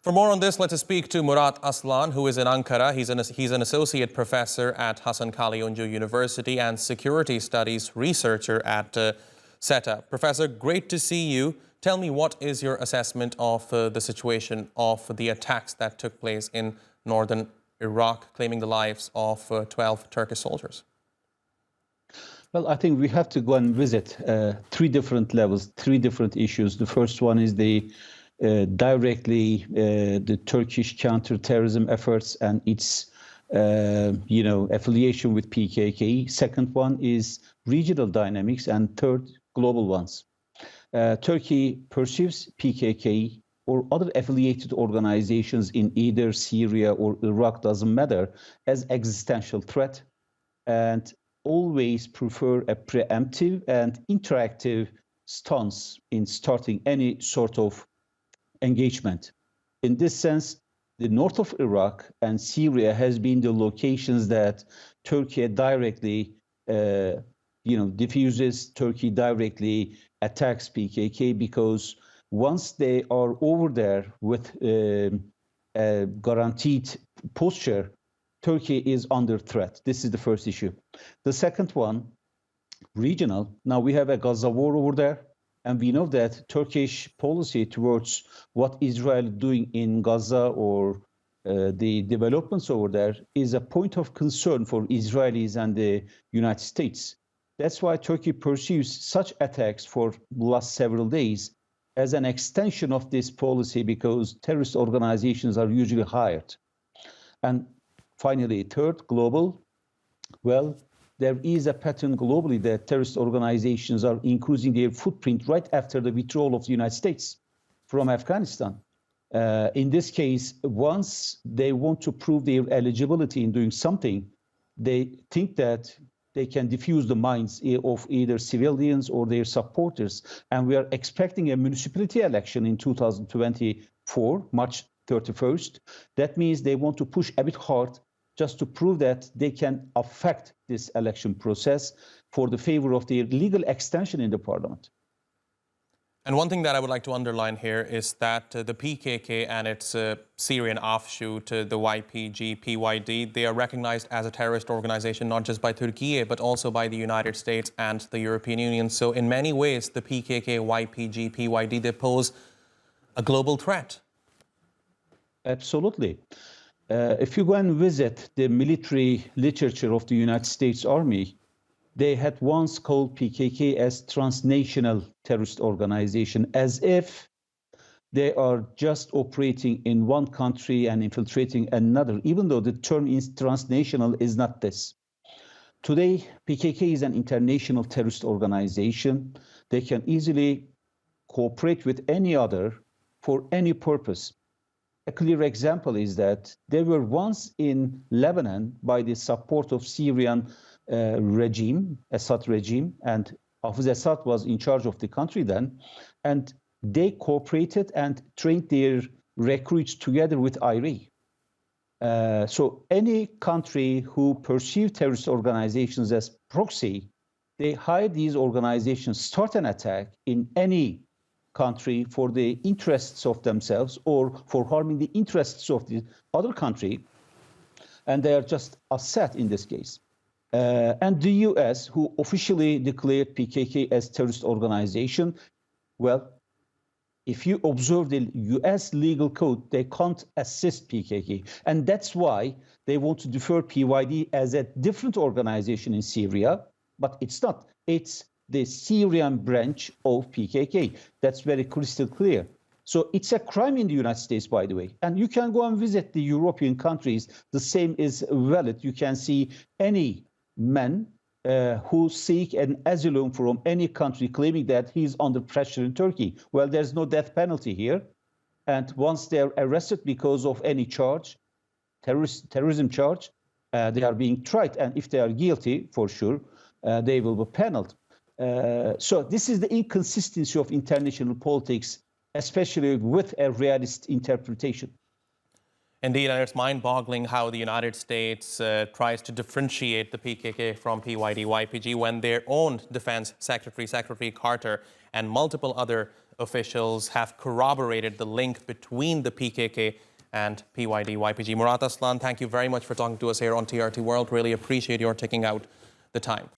For more on this, let us speak to Murat Aslan, who is in Ankara. He's an associate professor at Hasan Kalyoncu University and security studies researcher at SETA. Professor, great to see you. Tell me, what is your assessment of the situation of the attacks that took place in northern Iraq, claiming the lives of 12 Turkish soldiers? Well, I think we have to go and visit three different levels, three different issues. The first one is the Turkish counter-terrorism efforts and its, affiliation with PKK. Second one is regional dynamics, and third, global ones. Turkey perceives PKK or other affiliated organizations in either Syria or Iraq, doesn't matter, as existential threat, and always prefer a preemptive and interactive stance in starting any sort of engagement. In this sense, the north of Iraq and Syria has been the locations that Turkey directly diffuses, Turkey directly attacks PKK, because once they are over there with a guaranteed posture, Turkey is under threat. This is the first issue. The second one, regional. Now we have a Gaza war over there, and we know that Turkish policy towards what Israel is doing in Gaza or the developments over there is a point of concern for Israelis and the United States. That's why Turkey pursues such attacks for the last several days as an extension of this policy, because terrorist organizations are usually hired. And finally, third, global. Well, there is a pattern globally that terrorist organizations are increasing their footprint right after the withdrawal of the United States from Afghanistan. In this case, once they want to prove their eligibility in doing something, they think that they can diffuse the minds of either civilians or their supporters. And we are expecting a municipality election in 2024, March 31st. That means they want to push a bit hard just to prove that they can affect this election process for the favor of their legal extension in the parliament. And one thing that I would like to underline here is that the PKK and its Syrian offshoot, the YPG, PYD, they are recognized as a terrorist organization, not just by Turkiye, but also by the United States and the European Union. So in many ways, the PKK, YPG, PYD, they pose a global threat. Absolutely. If you go and visit the military literature of the United States Army, they had once called PKK as transnational terrorist organization, as if they are just operating in one country and infiltrating another, even though the term is transnational is not this. Today, PKK is an international terrorist organization. They can easily cooperate with any other for any purpose. A clear example is that they were once in Lebanon by the support of Syrian Assad regime, and Hafez Assad was in charge of the country then, and they cooperated and trained their recruits together with IRA. So any country who pursues terrorist organizations as proxy, they hire these organizations, start an attack in any country for the interests of themselves or for harming the interests of the other country, and they are just Assad in this case. And the US, who officially declared PKK as terrorist organization, well, if you observe the US legal code, they can't assist PKK. And that's why they want to defer PYD as a different organization in Syria, but it's not. It's the Syrian branch of PKK. That's very crystal clear. So it's a crime in the United States, by the way. And you can go and visit the European countries. The same is valid. You can see any man who seek an asylum from any country claiming that he's under pressure in Turkey. Well, there's no death penalty here. And once they're arrested because of any charge, terrorism charge, they are being tried. And if they are guilty, for sure, they will be penalized. So this is the inconsistency of international politics, especially with a realist interpretation. Indeed, and it's mind-boggling how the United States tries to differentiate the PKK from PYD, YPG when their own defense secretary, Secretary Carter, and multiple other officials have corroborated the link between the PKK and PYD-YPG. Murat Aslan, thank you very much for talking to us here on TRT World. Really appreciate your taking out the time.